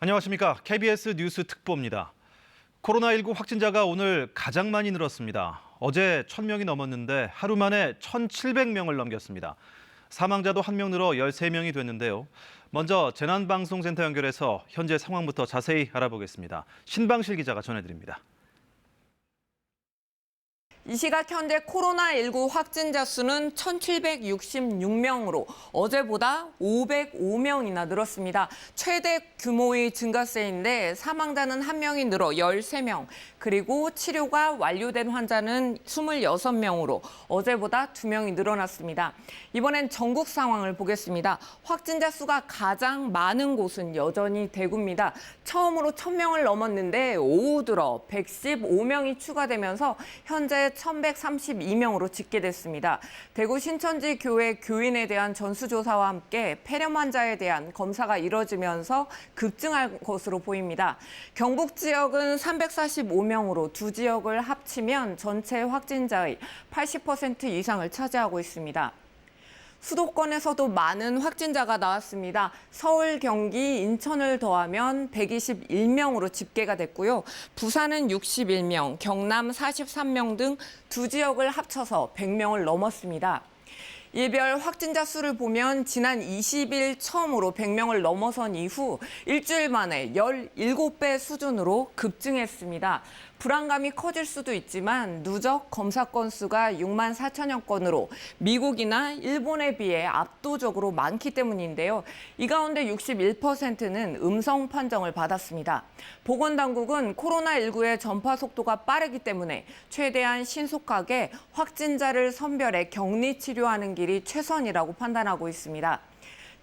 안녕하십니까. KBS 뉴스 특보입니다. 코로나19 확진자가 오늘 가장 많이 늘었습니다. 어제 1,000명이 넘었는데 하루 만에 1,700명을 넘겼습니다. 사망자도 1명 늘어 13명이 됐는데요. 먼저 재난방송센터 연결해서 현재 상황부터 자세히 알아보겠습니다. 신방실 기자가 전해드립니다. 이 시각 현재 코로나19 확진자 수는 1,766명으로 어제보다 505명이나 늘었습니다. 최대 규모의 증가세인데 사망자는 1명이 늘어 13명, 그리고 치료가 완료된 환자는 26명으로 어제보다 2명이 늘어났습니다. 이번엔 전국 상황을 보겠습니다. 확진자 수가 가장 많은 곳은 여전히 대구입니다. 처음으로 1,000명을 넘었는데 오후 들어 115명이 추가되면서 현재 1,132명으로 집계됐습니다. 대구 신천지 교회 교인에 대한 전수조사와 함께 폐렴 환자에 대한 검사가 이뤄지면서 급증할 것으로 보입니다. 경북 지역은 345명으로 두 지역을 합치면 전체 확진자의 80% 이상을 차지하고 있습니다. 수도권에서도 많은 확진자가 나왔습니다. 서울, 경기, 인천을 더하면 121명으로 집계가 됐고요. 부산은 61명, 경남 43명 등 두 지역을 합쳐서 100명을 넘었습니다. 일별 확진자 수를 보면 지난 20일 처음으로 100명을 넘어선 이후 일주일 만에 17배 수준으로 급증했습니다. 불안감이 커질 수도 있지만 누적 검사 건수가 6만 4천여 건으로 미국이나 일본에 비해 압도적으로 많기 때문인데요. 이 가운데 61%는 음성 판정을 받았습니다. 보건당국은 코로나19의 전파 속도가 빠르기 때문에 최대한 신속하게 확진자를 선별해 격리 치료하는 길이 최선이라고 판단하고 있습니다.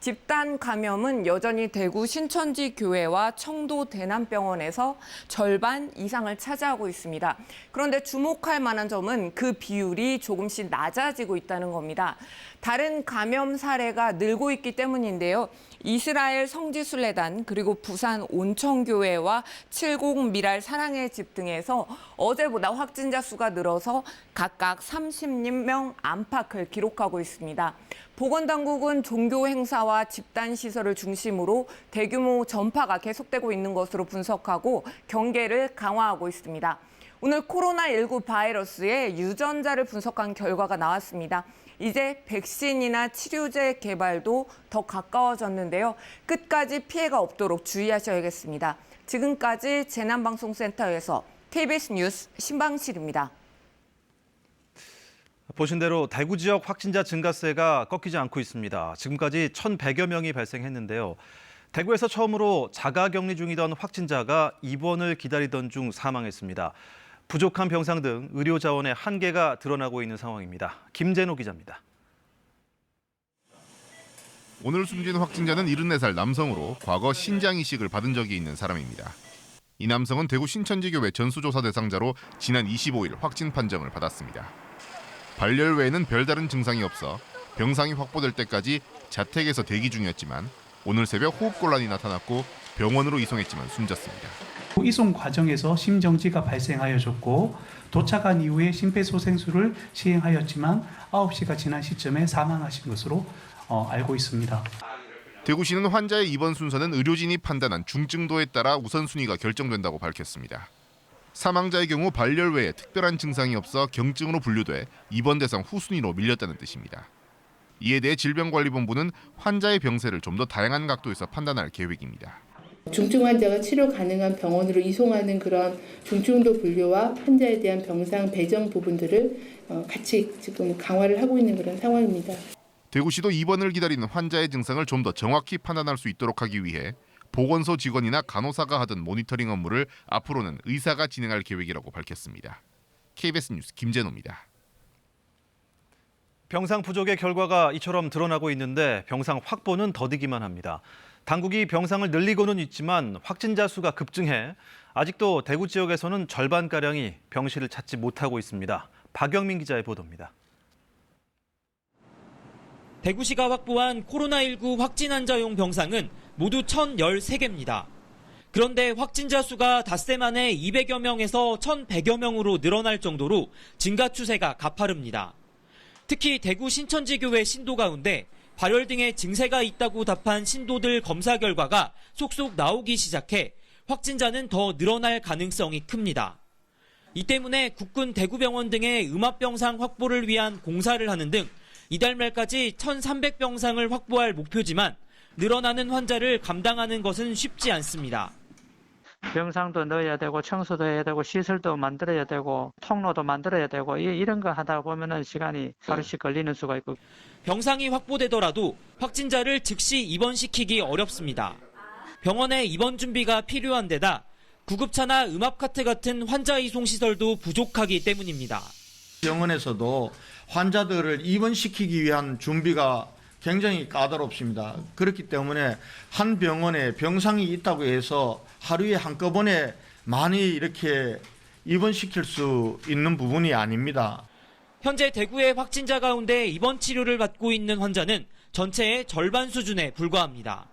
집단 감염은 여전히 대구 신천지 교회와 청도 대남병원에서 절반 이상을 차지하고 있습니다. 그런데 주목할 만한 점은 그 비율이 조금씩 낮아지고 있다는 겁니다. 다른 감염 사례가 늘고 있기 때문인데요. 이스라엘 성지순례단 그리고 부산 온천교회와 70 미랄 사랑의 집 등에서 어제보다 확진자 수가 늘어서 각각 30명 안팎을 기록하고 있습니다. 보건당국은 종교 행사와 집단 시설을 중심으로 대규모 전파가 계속되고 있는 것으로 분석하고 경계를 강화하고 있습니다. 오늘 코로나19 바이러스의 유전자를 분석한 결과가 나왔습니다. 이제 백신이나 치료제 개발도 더 가까워졌는데요. 끝까지 피해가 없도록 주의하셔야겠습니다. 지금까지 재난방송센터에서 KBS 뉴스 신방실입니다. 보신 대로 대구 지역 확진자 증가세가 꺾이지 않고 있습니다. 지금까지 1,100여 명이 발생했는데요. 대구에서 처음으로 자가격리 중이던 확진자가 입원을 기다리던 중 사망했습니다. 부족한 병상 등 의료 자원의 한계가 드러나고 있는 상황입니다. 김재노 기자입니다. 오늘 숨진 확진자는 74살 남성으로 과거 신장 이식을 받은 적이 있는 사람입니다. 이 남성은 대구 신천지교회 전수조사 대상자로 지난 25일 확진 판정을 받았습니다. 발열 외에는 별다른 증상이 없어 병상이 확보될 때까지 자택에서 대기 중이었지만 오늘 새벽 호흡곤란이 나타났고 병원으로 이송했지만 숨졌습니다. 이송 과정에서 심정지가 발생하여졌고 도착한 이후에 심폐소생술을 시행하였지만 9시가 지난 시점에 사망하신 것으로 알고 있습니다. 대구시는 환자의 입원 순서는 의료진이 판단한 중증도에 따라 우선순위가 결정된다고 밝혔습니다. 사망자의 경우 발열 외에 특별한 증상이 없어 경증으로 분류돼 입원 대상 후순위로 밀렸다는 뜻입니다. 이에 대해 질병관리본부는 환자의 병세를 좀 더 다양한 각도에서 판단할 계획입니다. 중증 환자가 치료 가능한 병원으로 이송하는 그런 중증도 분류와 환자에 대한 병상 배정 부분들을 같이 지금 강화를 하고 있는 그런 상황입니다. 대구시도 입원을 기다리는 환자의 증상을 좀 더 정확히 판단할 수 있도록 하기 위해 보건소 직원이나 간호사가 하던 모니터링 업무를 앞으로는 의사가 진행할 계획이라고 밝혔습니다. KBS 뉴스 김재노입니다. 병상 부족의 결과가 이처럼 드러나고 있는데 병상 확보는 더디기만 합니다. 당국이 병상을 늘리고는 있지만 확진자 수가 급증해 아직도 대구 지역에서는 절반가량이 병실을 찾지 못하고 있습니다. 박영민 기자의 보도입니다. 대구시가 확보한 코로나19 확진 환자용 병상은 모두 1,013개입니다. 그런데 확진자 수가 닷새 만에 200여 명에서 1,100여 명으로 늘어날 정도로 증가 추세가 가파릅니다. 특히 대구 신천지교회 신도 가운데 발열 등의 증세가 있다고 답한 신도들 검사 결과가 속속 나오기 시작해 확진자는 더 늘어날 가능성이 큽니다. 이 때문에 국군 대구병원 등의 음압병상 확보를 위한 공사를 하는 등 이달 말까지 1,300병상을 확보할 목표지만 늘어나는 환자를 감당하는 것은 쉽지 않습니다. 병상도 넣어야 되고 청소도 해야 되고 시설도 만들어야 되고 통로도 만들어야 되고 이런 거 하다 보면은 시간이 하루씩 걸리는 수가 있고. 병상이 확보되더라도 확진자를 즉시 입원시키기 어렵습니다. 병원에 입원 준비가 필요한 데다 구급차나 음압카트 같은 환자 이송 시설도 부족하기 때문입니다. 병원에서도 환자들을 입원시키기 위한 준비가 굉장히 까다롭습니다. 그렇기 때문에 한 병원에 병상이 있다고 해서 하루에 한꺼번에 많이 이렇게 입원시킬 수 있는 부분이 아닙니다. 현재 대구의 확진자 가운데 입원 치료를 받고 있는 환자는 전체의 절반 수준에 불과합니다.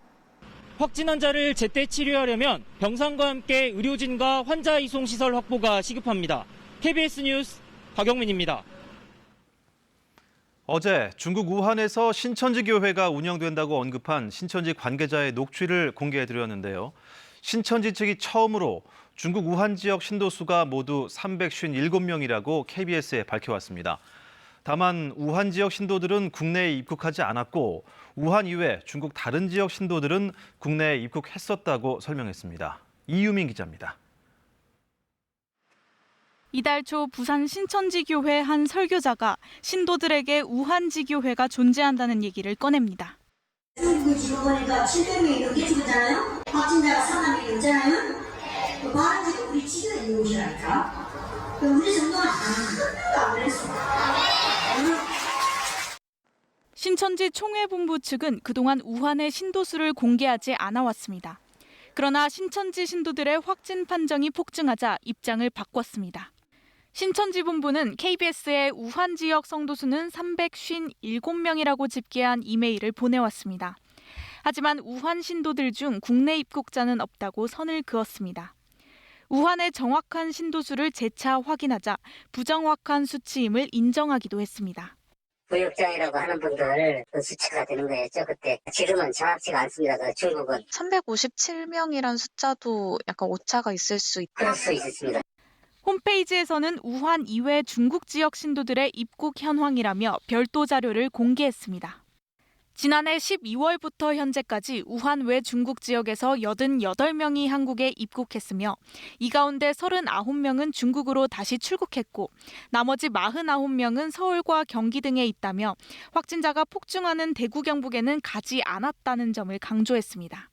확진 환자를 제때 치료하려면 병상과 함께 의료진과 환자 이송 시설 확보가 시급합니다. KBS 뉴스 박영민입니다. 어제 중국 우한에서 신천지 교회가 운영된다고 언급한 신천지 관계자의 녹취를 공개해드렸는데요. 신천지 측이 처음으로 중국 우한 지역 신도수가 모두 357명이라고 KBS에 밝혀왔습니다. 다만 우한 지역 신도들은 국내에 입국하지 않았고 우한 이외 중국 다른 지역 신도들은 국내에 입국했었다고 설명했습니다. 이유민 기자입니다. 이달 초 부산 신천지교회 한 설교자가 신도들에게 우한지 교회가 존재한다는 얘기를 꺼냅니다. 중국 지금 보니까 700명이 넘게 죽었잖아요. 확진자가 4만 명이 넘잖아요. 그 바람지도 우리 지도에 있는 곳이라니까. 우리 정도는 하나도 안 그랬어. 신천지 총회본부 측은 그동안 우한의 신도수를 공개하지 않아왔습니다. 그러나 신천지 신도들의 확진 판정이 폭증하자 입장을 바꿨습니다. 신천지 본부는 KBS에 우한 지역 성도수는 357명이라고 집계한 이메일을 보내왔습니다. 하지만 우한 신도들 중 국내 입국자는 없다고 선을 그었습니다. 우한의 정확한 신도수를 재차 확인하자 부정확한 수치임을 인정하기도 했습니다. 부역장이라고 하는 분들 수치가 되는 거였죠. 그때 지금은 정확치가 않습니다. 중국은 357명이란 숫자도 약간 오차가 있을 수 그럴 수 있습니다. 홈페이지에서는 우한 이외 중국 지역 신도들의 입국 현황이라며 별도 자료를 공개했습니다. 지난해 12월부터 현재까지 우한 외 중국 지역에서 88명이 한국에 입국했으며 이 가운데 39명은 중국으로 다시 출국했고 나머지 49명은 서울과 경기 등에 있다며 확진자가 폭증하는 대구 경북에는 가지 않았다는 점을 강조했습니다.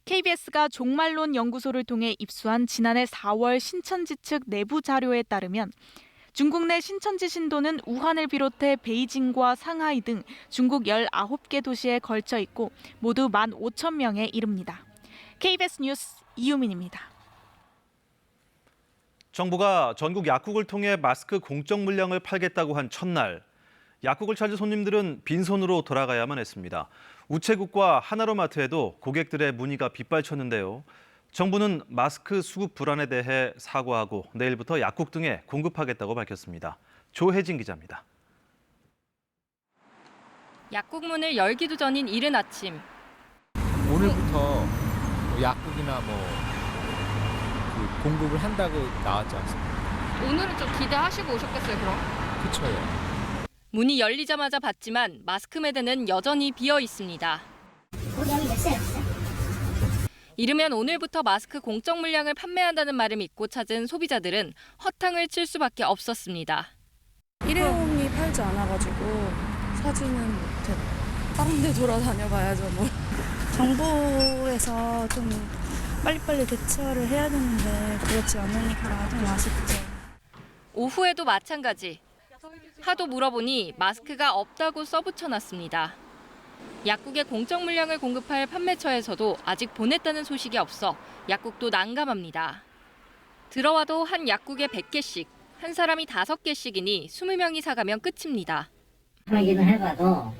KBS가 종말론 연구소를 통해 입수한 지난해 4월 신천지 측 내부 자료에 따르면 중국 내 신천지 신도는 우한을 비롯해 베이징과 상하이 등 중국 19개 도시에 걸쳐 있고 모두 15,000명에 이릅니다. KBS 뉴스 이유민입니다. 정부가 전국 약국을 통해 마스크 공적 물량을 팔겠다고 한 첫날, 약국을 찾은 손님들은 빈손으로 돌아가야만 했습니다. 우체국과 하나로마트에도 고객들의 문의가 빗발쳤는데요. 정부는 마스크 수급 불안에 대해 사과하고 내일부터 약국 등에 공급하겠다고 밝혔습니다. 조혜진 기자입니다. 약국 문을 열기도 전인 이른 아침. 오늘부터 약국이나 공급을 한다고 나왔지 않습니까? 오늘은 좀 기대하시고 오셨겠어요, 그럼? 그렇죠. 문이 열리자마자 받지만 마스크 매대는 여전히 비어 있습니다. 이르면 오늘부터 마스크 공적 물량을 판매한다는 말을 믿고 찾은 소비자들은 허탕을 칠 수밖에 없었습니다. 일회용이 팔지 않아가지고 사지는 못해. 다른 데 돌아다녀봐야죠, 뭐. 정부에서 좀 빨리빨리 대처를 해야 되는데 그렇지 않으니까 좀 아쉽죠. 오후에도 마찬가지. 하도 물어보니 마스크가 없다고 써붙여놨습니다. 약국에 공적 물량을 공급할 판매처에서도 아직 보냈다는 소식이 없어 약국도 난감합니다. 들어와도 한 약국에 100개씩, 한 사람이 5개씩이니 20명이 사가면 끝입니다. 확인을 해봐도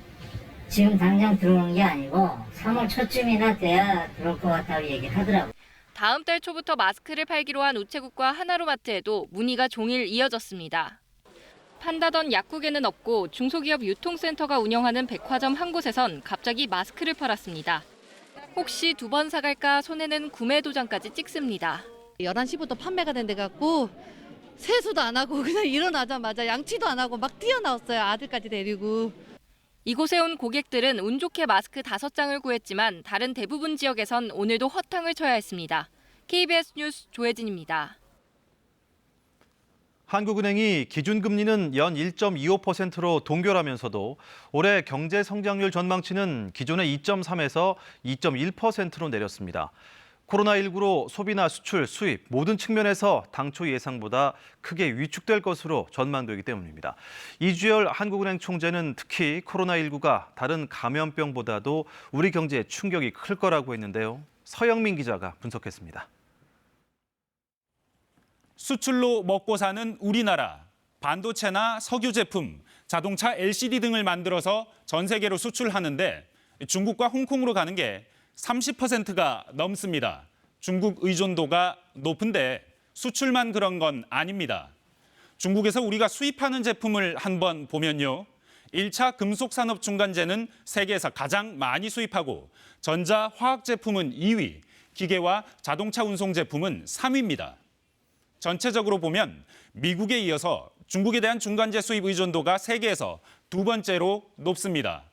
지금 당장 들어오는 게 아니고 3월 초쯤이나 돼야 들어올 것 같다고 얘기를 하더라고요. 다음 달 초부터 마스크를 팔기로 한 우체국과 하나로마트에도 문의가 종일 이어졌습니다. 판다던 약국에는 없고 중소기업 유통센터가 운영하는 백화점 한 곳에선 갑자기 마스크를 팔았습니다. 혹시 2번 사갈까 손에는 구매 도장까지 찍습니다. 11시부터 판매가 된 데 갖고 세수도 안 하고 그냥 일어나자마자 양치도 안 하고 막 뛰어나왔어요. 아들까지 데리고. 이곳에 온 고객들은 운 좋게 마스크 5장을 구했지만 다른 대부분 지역에선 오늘도 허탕을 쳐야 했습니다. KBS 뉴스 조혜진입니다. 한국은행이 기준금리는 연 1.25%로 동결하면서도 올해 경제 성장률 전망치는 기존의 2.3에서 2.1%로 내렸습니다. 코로나19로 소비나 수출, 수입 모든 측면에서 당초 예상보다 크게 위축될 것으로 전망되기 때문입니다. 이주열 한국은행 총재는 특히 코로나19가 다른 감염병보다도 우리 경제에 충격이 클 거라고 했는데요. 서영민 기자가 분석했습니다. 수출로 먹고 사는 우리나라. 반도체나 석유 제품, 자동차 LCD 등을 만들어서 전 세계로 수출하는데 중국과 홍콩으로 가는 게 30%가 넘습니다. 중국 의존도가 높은데 수출만 그런 건 아닙니다. 중국에서 우리가 수입하는 제품을 한번 보면요. 1차 금속산업 중간재는 세계에서 가장 많이 수입하고 전자 화학 제품은 2위, 기계와 자동차 운송 제품은 3위입니다. 전체적으로 보면 미국에 이어서 중국에 대한 중간재 수입 의존도가 세계에서 2번째로 높습니다.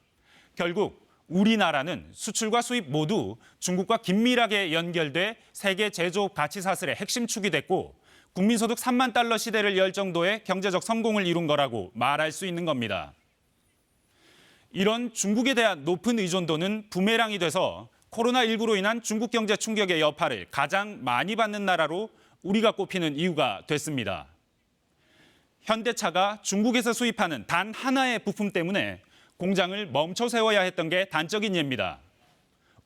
결국 우리나라는 수출과 수입 모두 중국과 긴밀하게 연결돼 세계 제조업 가치 사슬의 핵심 축이 됐고 국민소득 3만 달러 시대를 열 정도의 경제적 성공을 이룬 거라고 말할 수 있는 겁니다. 이런 중국에 대한 높은 의존도는 부메랑이 돼서 코로나19로 인한 중국 경제 충격의 여파를 가장 많이 받는 나라로 우리가 꼽히는 이유가 됐습니다. 현대차가 중국에서 수입하는 단 하나의 부품 때문에 공장을 멈춰 세워야 했던 게 단적인 예입니다.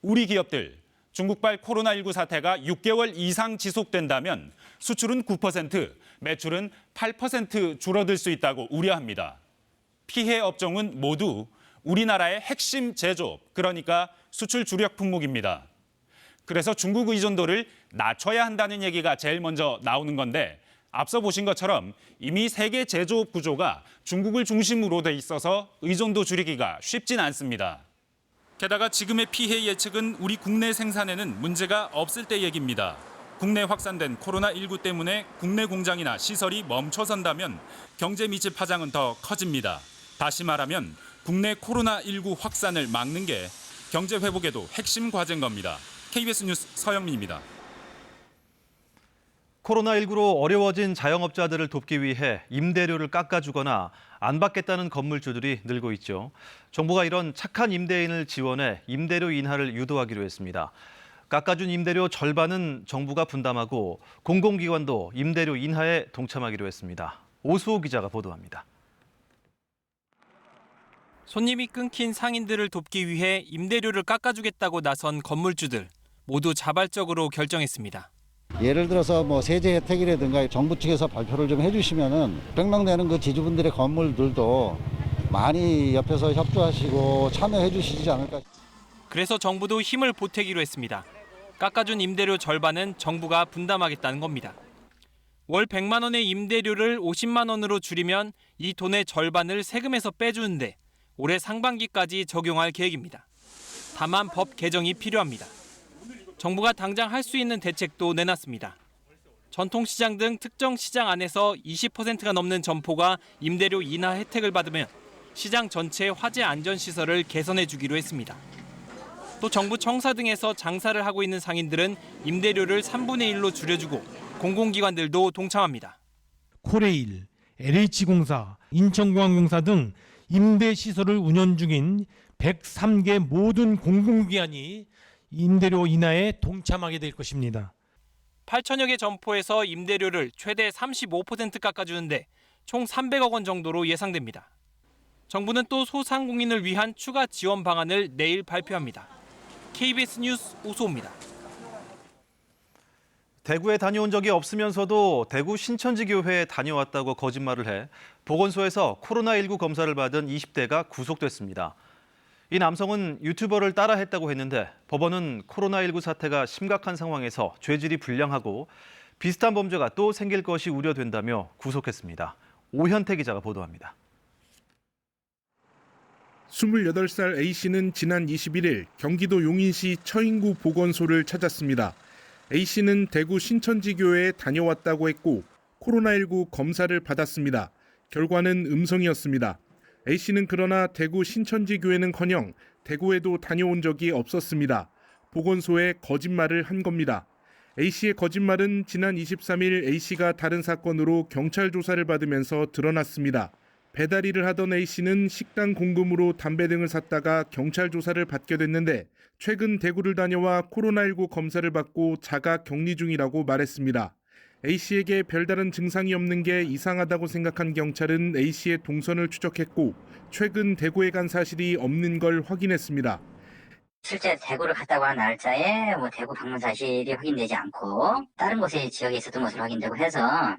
우리 기업들, 중국발 코로나19 사태가 6개월 이상 지속된다면 수출은 9%, 매출은 8% 줄어들 수 있다고 우려합니다. 피해 업종은 모두 우리나라의 핵심 제조업, 그러니까 수출 주력 품목입니다. 그래서 중국 의존도를 낮춰야 한다는 얘기가 제일 먼저 나오는 건데 앞서 보신 것처럼 이미 세계 제조업 구조가 중국을 중심으로 돼 있어서 의존도 줄이기가 쉽진 않습니다. 게다가 지금의 피해 예측은 우리 국내 생산에는 문제가 없을 때 얘기입니다. 국내 확산된 코로나19 때문에 국내 공장이나 시설이 멈춰선다면 경제 미집 파장은 더 커집니다. 다시 말하면 국내 코로나19 확산을 막는 게 경제 회복에도 핵심 과제인 겁니다. KBS 뉴스 서영민입니다. 코로나19로 어려워진 자영업자들을 돕기 위해 임대료를 깎아주거나 안 받겠다는 건물주들이 늘고 있죠. 정부가 이런 착한 임대인을 지원해 임대료 인하를 유도하기로 했습니다. 깎아준 임대료 절반은 정부가 분담하고 공공기관도 임대료 인하에 동참하기로 했습니다. 오수호 기자가 보도합니다. 손님이 끊긴 상인들을 돕기 위해 임대료를 깎아주겠다고 나선 건물주들 모두 자발적으로 결정했습니다. 예를 들어서 뭐 세제 혜택이라든가 정부 측에서 발표를 좀 해주시면은 백명되는 그 지주분들의 건물들도 많이 옆에서 협조하시고 참여해 주시지 않을까. 그래서 정부도 힘을 보태기로 했습니다. 깎아준 임대료 절반은 정부가 분담하겠다는 겁니다. 월 100만 원의 임대료를 50만 원으로 줄이면 이 돈의 절반을 세금에서 빼주는데 올해 상반기까지 적용할 계획입니다. 다만 법 개정이 필요합니다. 정부가 당장 할 수 있는 대책도 내놨습니다. 전통시장 등 특정 시장 안에서 20%가 넘는 점포가 임대료 인하 혜택을 받으면 시장 전체의 화재 안전 시설을 개선해 주기로 했습니다. 또 정부 청사 등에서 장사를 하고 있는 상인들은 임대료를 3분의 1로 줄여주고 공공기관들도 동참합니다. 코레일, LH공사, 인천공항공사 등 임대시설을 운영 중인 103개 모든 공공기관이 임대료 인하에 동참하게 될 것입니다. 8천여 개 점포에서 임대료를 최대 35% 깎아주는데 총 300억 원 정도로 예상됩니다. 정부는 또 소상공인을 위한 추가 지원 방안을 내일 발표합니다. KBS 뉴스 오수호입니다. 대구에 다녀온 적이 없으면서도 대구 신천지교회에 다녀왔다고 거짓말을 해 보건소에서 코로나19 검사를 받은 20대가 구속됐습니다. 이 남성은 유튜버를 따라했다고 했는데 법원은 코로나19 사태가 심각한 상황에서 죄질이 불량하고 비슷한 범죄가 또 생길 것이 우려된다며 구속했습니다. 오현태 기자가 보도합니다. 28살 A씨는 지난 21일 경기도 용인시 처인구 보건소를 찾았습니다. A씨는 대구 신천지교회에 다녀왔다고 했고 코로나19 검사를 받았습니다. 결과는 음성이었습니다. A씨는 그러나 대구 신천지교회는커녕 대구에도 다녀온 적이 없었습니다. 보건소에 거짓말을 한 겁니다. A씨의 거짓말은 지난 23일 A씨가 다른 사건으로 경찰 조사를 받으면서 드러났습니다. 배달 일을 하던 A씨는 식당 공금으로 담배 등을 샀다가 경찰 조사를 받게 됐는데 최근 대구를 다녀와 코로나19 검사를 받고 자가 격리 중이라고 말했습니다. A씨에게 별다른 증상이 없는 게 이상하다고 생각한 경찰은 A씨의 동선을 추적했고 최근 대구에 간 사실이 없는 걸 확인했습니다. 실제 대구를 갔다고 한 날짜에 대구 방문 사실이 확인되지 않고 다른 곳에 지역에 있었던 것으로 확인되고 해서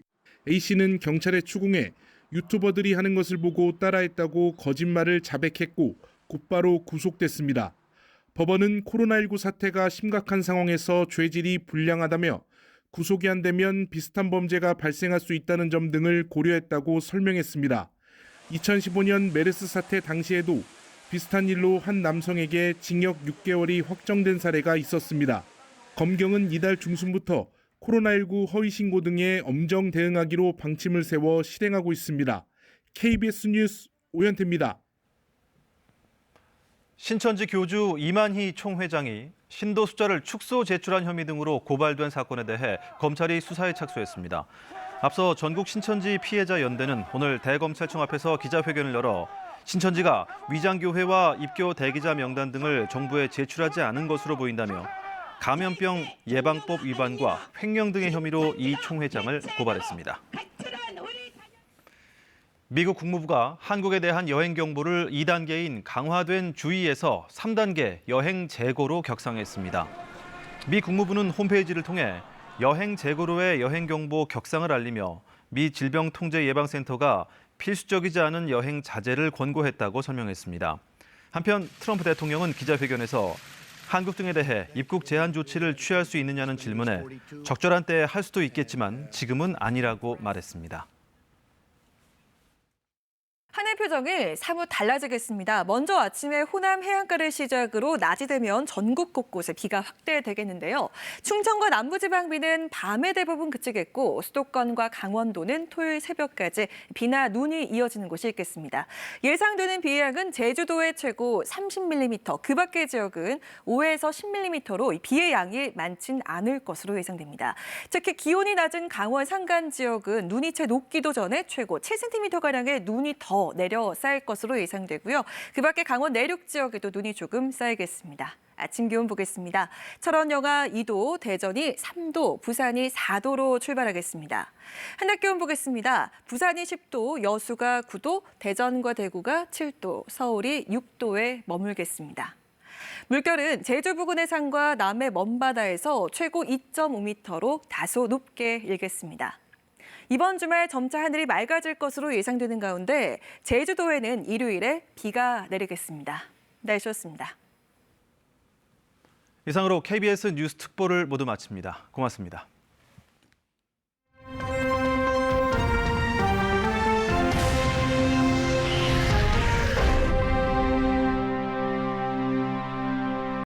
A씨는 경찰에 추궁해 유튜버들이 하는 것을 보고 따라했다고 거짓말을 자백했고 곧바로 구속됐습니다. 법원은 코로나19 사태가 심각한 상황에서 죄질이 불량하다며 구속이 안 되면 비슷한 범죄가 발생할 수 있다는 점 등을 고려했다고 설명했습니다. 2015년 메르스 사태 당시에도 비슷한 일로 한 남성에게 징역 6개월이 확정된 사례가 있었습니다. 검경은 이달 중순부터 코로나19 허위 신고 등에 엄정 대응하기로 방침을 세워 실행하고 있습니다. KBS 뉴스 오현태입니다. 신천지 교주 이만희 총회장이 신도 숫자를 축소 제출한 혐의 등으로 고발된 사건에 대해 검찰이 수사에 착수했습니다. 앞서 전국 신천지 피해자 연대는 오늘 대검찰청 앞에서 기자회견을 열어 신천지가 위장교회와 입교 대기자 명단 등을 정부에 제출하지 않은 것으로 보인다며 감염병 예방법 위반과 횡령 등의 혐의로 이 총회장을 고발했습니다. 미국 국무부가 한국에 대한 여행 경보를 2단계인 강화된 주의에서 3단계 여행 재고로 격상했습니다. 미 국무부는 홈페이지를 통해 여행 재고로의 여행 경보 격상을 알리며 미 질병통제예방센터가 필수적이지 않은 여행 자제를 권고했다고 설명했습니다. 한편 트럼프 대통령은 기자회견에서 한국 등에 대해 입국 제한 조치를 취할 수 있느냐는 질문에 적절한 때에 할 수도 있겠지만 지금은 아니라고 말했습니다. 한 해 표정이 사뭇 달라지겠습니다. 먼저 아침에 호남 해안가를 시작으로 낮이 되면 전국 곳곳에 비가 확대되겠는데요. 충청과 남부지방비는 밤에 대부분 그치겠고 수도권과 강원도는 토요일 새벽까지 비나 눈이 이어지는 곳이 있겠습니다. 예상되는 비의 양은 제주도의 최고 30mm, 그 밖의 지역은 5에서 10mm로 비의 양이 많진 않을 것으로 예상됩니다. 특히 기온이 낮은 강원 산간 지역은 눈이 채 녹기도 전에 최고 7cm가량의 눈이 더 내려 쌓일 것으로 예상되고요. 그 밖에 강원 내륙 지역에도 눈이 조금 쌓이겠습니다. 아침 기온 보겠습니다. 철원 영하 2도, 대전이 3도, 부산이 4도로 출발하겠습니다. 한낮 기온 보겠습니다. 부산이 10도, 여수가 9도, 대전과 대구가 7도, 서울이 6도에 머물겠습니다. 물결은 제주 부근의 산과 남해 먼바다에서 최고 2.5m로 다소 높게 일겠습니다. 이번 주말 점차 하늘이 맑아질 것으로 예상되는 가운데 제주도에는 일요일에 비가 내리겠습니다. 날씨였습니다. 이상으로 KBS 뉴스 특보를 모두 마칩니다. 고맙습니다.